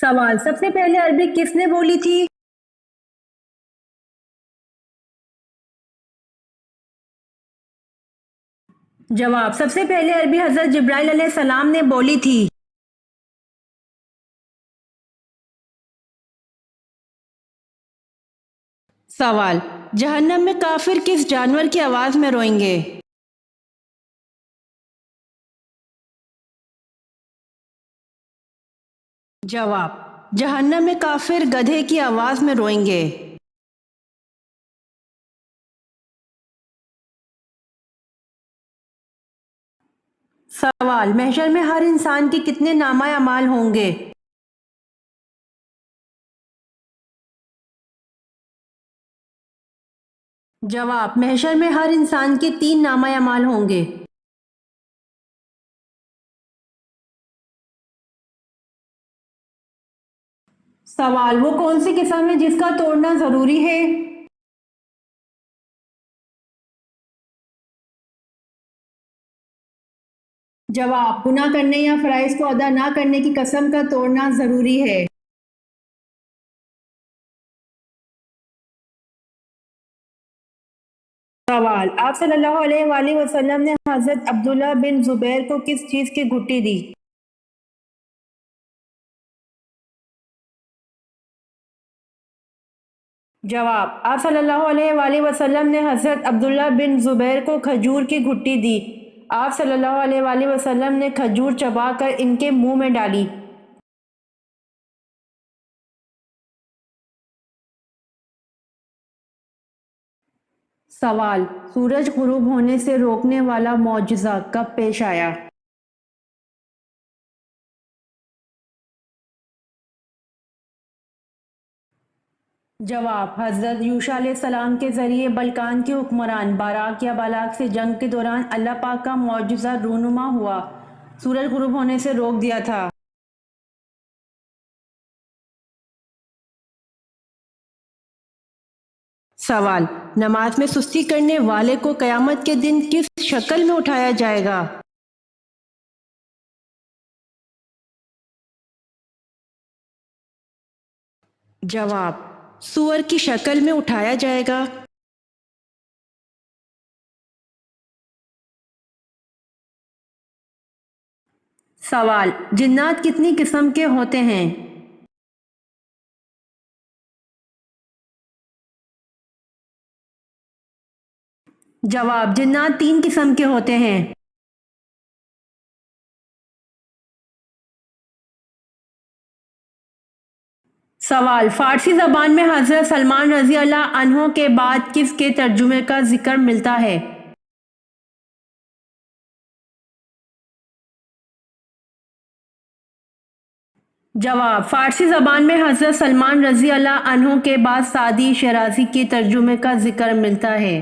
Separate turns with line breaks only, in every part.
سوال: سب سے پہلے عربی کس نے بولی تھی؟ جواب: سب سے پہلے عربی حضرت جبرائیل علیہ السلام نے بولی تھی۔ سوال: جہنم میں کافر کس جانور کی آواز میں روئیں گے؟ جواب: جہنم میں کافر گدھے کی آواز میں روئیں گے۔ سوال: محشر میں ہر انسان کے کتنے نامہ اعمال ہوں گے؟ جواب: محشر میں ہر انسان کے 3 نامہ اعمال ہوں گے۔ سوال: وہ کون سی قسم ہے جس کا توڑنا ضروری ہے؟ جواب: گناہ کرنے یا فرائض کو ادا نہ کرنے کی قسم کا توڑنا ضروری ہے۔ سوال: آپ صلی اللہ علیہ وآلہ وسلم نے حضرت عبداللہ بن زبیر کو کس چیز کی گھٹی دی؟ جواب: آپ صلی اللہ علیہ وآلہ وسلم نے حضرت عبداللہ بن زبیر کو کھجور کی گھٹی دی۔ آپ صلی اللہ علیہ وآلہ وسلم نے کھجور چبا کر ان کے منہ میں ڈالی۔ سوال: سورج غروب ہونے سے روکنے والا معجزہ کب پیش آیا؟ جواب: حضرت یوشع علیہ السلام کے ذریعے بلقان کے حکمران باراک یا بالاک سے جنگ کے دوران اللہ پاک کا معجزہ رونما ہوا، سورج غروب ہونے سے روک دیا تھا۔ سوال: نماز میں سستی کرنے والے کو قیامت کے دن کس شکل میں اٹھایا جائے گا؟ جواب: سور کی شکل میں اٹھایا جائے گا۔ سوال: جنات کتنی قسم کے ہوتے ہیں؟ جواب: جنات 3 قسم کے ہوتے ہیں۔ سوال: فارسی زبان میں حضرت سلمان رضی اللہ عنہ کے بعد کس کے ترجمے کا ذکر ملتا ہے؟ جواب: فارسی زبان میں حضرت سلمان رضی اللہ عنہ کے بعد سعدی شیرازی کے ترجمے کا ذکر ملتا ہے۔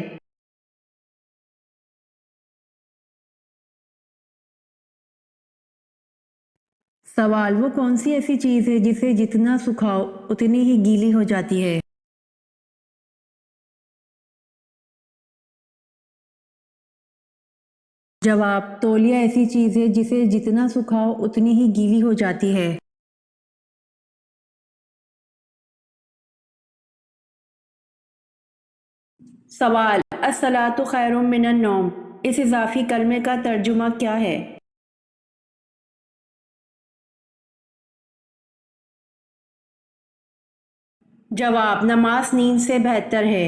سوال: وہ کون سی ایسی چیز ہے جسے جتنا سکھاؤ اتنی ہی گیلی ہو جاتی ہے؟ جواب: تولیہ ایسی چیز ہے جسے جتنا سکھاؤ اتنی ہی گیلی ہو جاتی ہے۔ سوال: الصلاۃ خیر من النوم، اس اضافی کلمے کا ترجمہ کیا ہے؟ جواب: نماز نیند سے بہتر ہے۔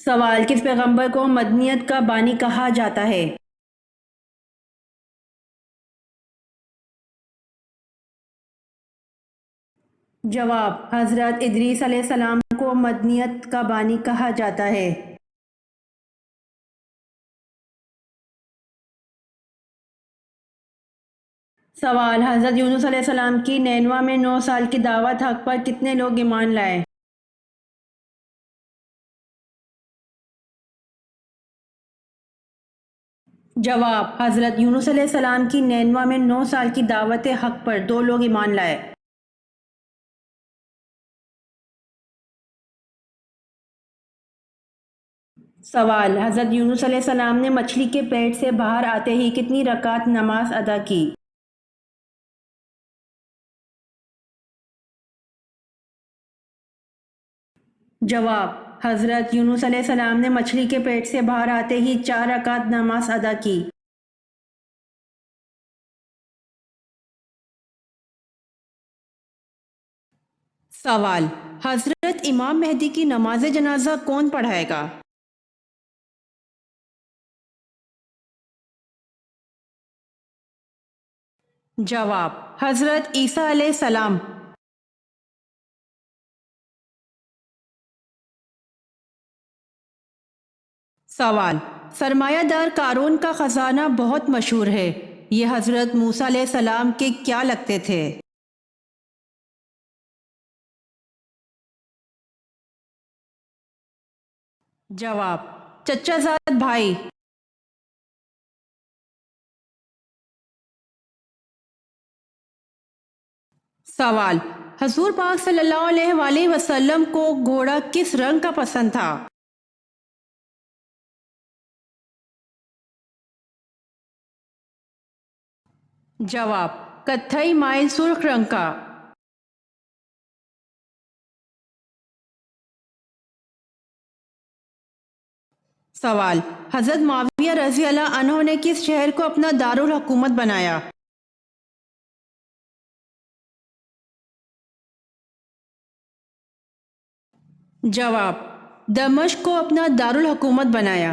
سوال: کس پیغمبر کو مدنیت کا بانی کہا جاتا ہے؟ جواب: حضرت ادریس علیہ السلام کو مدنیت کا بانی کہا جاتا ہے۔ سوال: حضرت یونس علیہ السلام کی نینوا میں 9 سال کی دعوت حق پر کتنے لوگ ایمان لائے؟ جواب: حضرت یونس علیہ السلام کی نینوا میں 9 سال کی دعوت حق پر 2 لوگ ایمان لائے۔ سوال: حضرت یونس علیہ السلام نے مچھلی کے پیٹ سے باہر آتے ہی کتنی رکعت نماز ادا کی؟ جواب: حضرت یونس علیہ السلام نے مچھلی کے پیٹ سے باہر آتے ہی 4 رکعت نماز ادا کی۔ سوال: حضرت امام مہدی کی نماز جنازہ کون پڑھائے گا؟ جواب: حضرت عیسیٰ علیہ السلام۔ سوال: سرمایہ دار قارون کا خزانہ بہت مشہور ہے، یہ حضرت موسیٰ علیہ السلام کے کیا لگتے تھے؟ جواب: چچا زاد بھائی۔ سوال: حضور پاک صلی اللہ علیہ وآلہ وسلم کو گھوڑا کس رنگ کا پسند تھا؟ جواب: کتھئی مائل سرخ رنگ کا۔ سوال: حضرت معاویہ رضی اللہ عنہ نے کس شہر کو اپنا دارالحکومت بنایا؟ جواب: دمشق کو اپنا دارالحکومت بنایا۔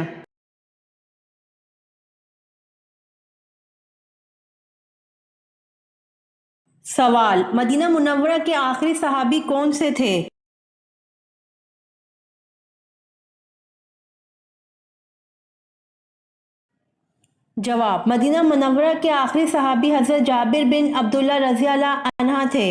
سوال: مدینہ منورہ کے آخری صحابی کون سے تھے؟ جواب: مدینہ منورہ کے آخری صحابی حضرت جابر بن عبداللہ رضی اللہ عنہ تھے۔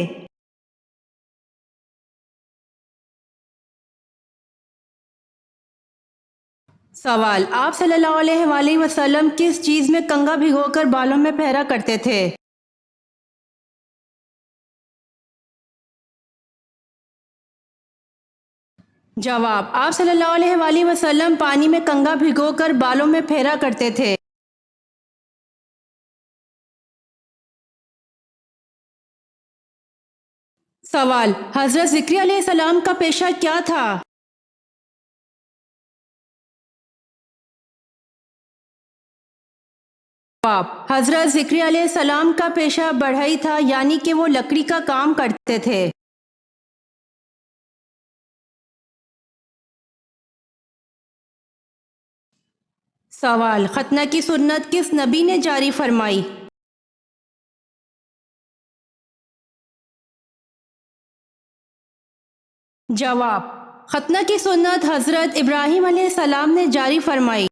سوال: آپ صلی اللہ علیہ وآلہ وسلم کس چیز میں کنگھا بھگو کر بالوں میں پھیرا کرتے تھے؟ جواب: آپ صلی اللہ علیہ وآلہ وسلم پانی میں کنگھا بھگو کر بالوں میں پھیرا کرتے تھے۔ سوال: حضرت ذکریہ علیہ السلام کا پیشہ کیا تھا؟ جواب: حضرت ذکریہ علیہ السلام کا پیشہ بڑھئی تھا، یعنی کہ وہ لکڑی کا کام کرتے تھے۔ سوال: ختنہ کی سنت کس نبی نے جاری فرمائی؟ جواب: ختنہ کی سنت حضرت ابراہیم علیہ السلام نے جاری فرمائی۔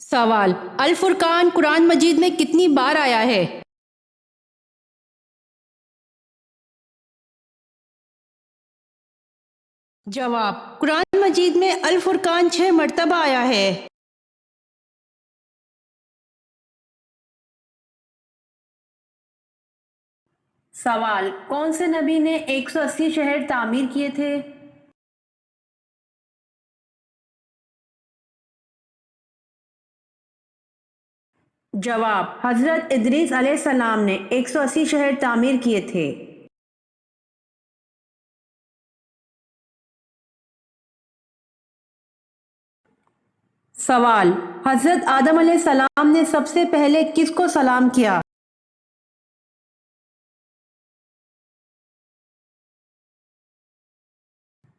سوال: الفرقان قرآن مجید میں کتنی بار آیا ہے؟ جواب: قرآن مجید میں الفرقان 6 مرتبہ آیا ہے۔ سوال: کون سے نبی نے 180 شہر تعمیر کیے تھے؟ جواب: حضرت ادریس علیہ السلام نے 180 شہر تعمیر کیے تھے۔ سوال: حضرت آدم علیہ السلام نے سب سے پہلے کس کو سلام کیا؟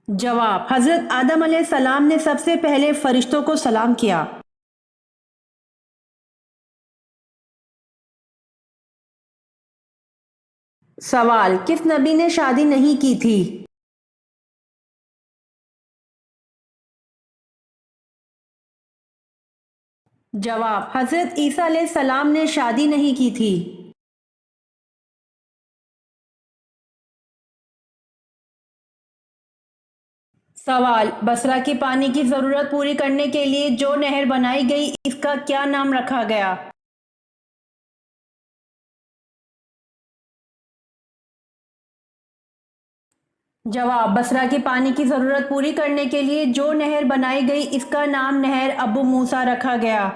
جواب: حضرت آدم علیہ السلام نے سب سے پہلے فرشتوں کو سلام کیا۔ سوال: کس نبی نے شادی نہیں کی تھی؟ جواب: حضرت عیسیٰ علیہ السلام نے شادی نہیں کی تھی۔ سوال: بصرہ کے پانی کی ضرورت پوری کرنے کے لیے جو نہر بنائی گئی اس کا کیا نام رکھا گیا؟ جواب، بصرہ کی پانی کی ضرورت پوری کرنے کے لیے جو نہر بنائی گئی اس کا نام نہر ابو موسیٰ رکھا گیا۔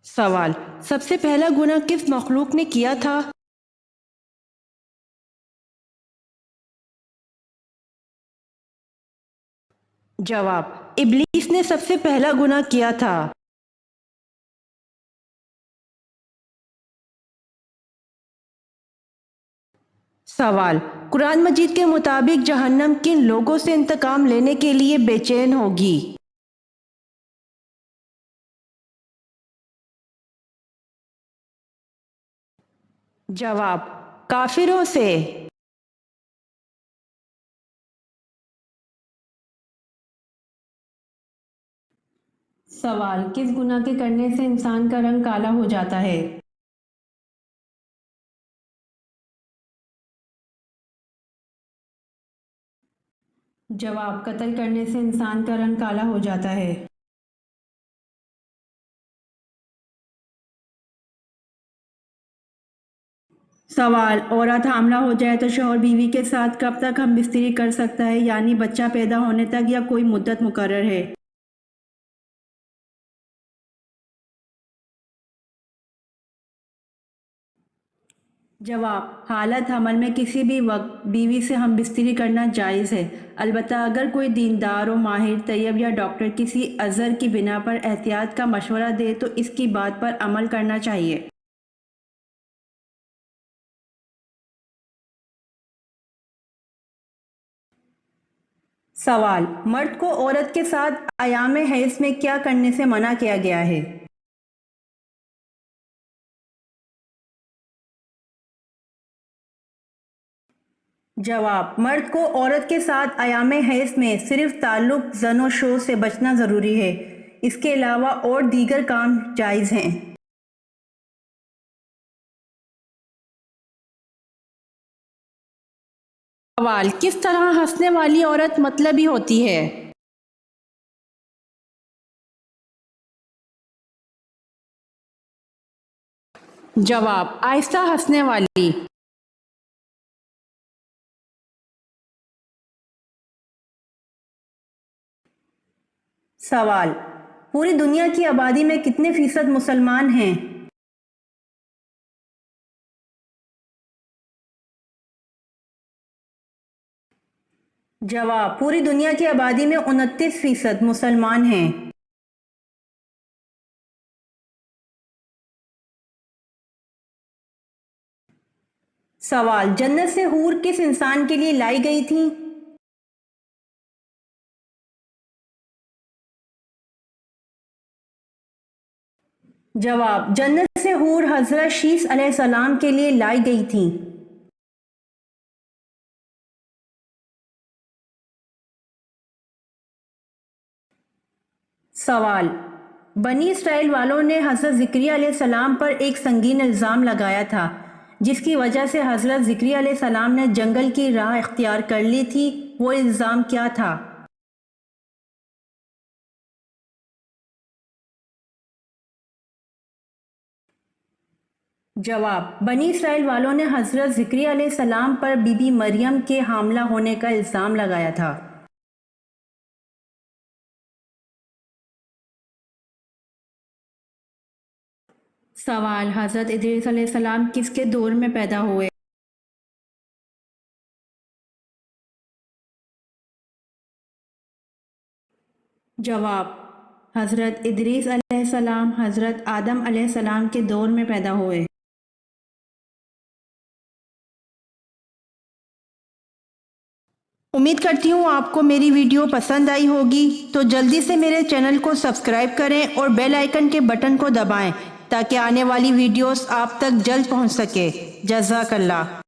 سوال، سب سے پہلا گناہ کس مخلوق نے کیا تھا؟ جواب، ابلیس نے سب سے پہلا گناہ کیا تھا۔ سوال، قرآن مجید کے مطابق جہنم کن لوگوں سے انتقام لینے کے لیے بے چین ہوگی؟ جواب، کافروں سے۔ سوال، کس گناہ کے کرنے سے انسان کا رنگ کالا ہو جاتا ہے؟ جواب، قتل کرنے سے انسان کا رنگ کالا ہو جاتا ہے۔ سوال، عورت حاملہ ہو جائے تو شوہر بیوی کے ساتھ کب تک ہم بستری کر سکتا ہے، یعنی بچہ پیدا ہونے تک یا کوئی مدت مقرر ہے؟ جواب، حالت حمل میں کسی بھی وقت بیوی سے ہم بستری کرنا جائز ہے، البتہ اگر کوئی دیندار و ماہر طیب یا ڈاکٹر کسی عذر کی بنا پر احتیاط کا مشورہ دے تو اس کی بات پر عمل کرنا چاہیے۔ سوال، مرد کو عورت کے ساتھ ایام حیض میں کیا کرنے سے منع کیا گیا ہے؟ جواب، مرد کو عورت کے ساتھ ایام حیض میں صرف تعلق زن و شو سے بچنا ضروری ہے، اس کے علاوہ اور دیگر کام جائز ہیں۔ سوال، کس طرح ہنسنے والی عورت مطلبی ہوتی ہے؟ جواب، آہستہ ہنسنے والی۔ سوال، پوری دنیا کی آبادی میں کتنے فیصد مسلمان ہیں؟ جواب، پوری دنیا کی آبادی میں 29% مسلمان ہیں۔ سوال، جنت سے حور کس انسان کے لیے لائی گئی تھیں؟ جواب، جنت سے حور حضرت شیث علیہ السلام کے لیے لائی گئی تھیں۔ سوال، بنی اسرائیل والوں نے حضرت زکریا علیہ السلام پر ایک سنگین الزام لگایا تھا جس کی وجہ سے حضرت زکریا علیہ السلام نے جنگل کی راہ اختیار کر لی تھی، وہ الزام کیا تھا؟ جواب، بنی اسرائیل والوں نے حضرت زکریا علیہ السلام پر بی بی مریم کے حاملہ ہونے کا الزام لگایا تھا۔ سوال، حضرت ادریس علیہ السلام کس کے دور میں پیدا ہوئے؟ جواب، حضرت ادریس علیہ السلام حضرت آدم علیہ السلام کے دور میں پیدا ہوئے۔ امید کرتی ہوں آپ کو میری ویڈیو پسند آئی ہوگی، تو جلدی سے میرے چینل کو سبسکرائب کریں اور بیل آئیکن کے بٹن کو دبائیں تاکہ آنے والی ویڈیوز آپ تک جلد پہنچ سکے۔ جزاک اللہ۔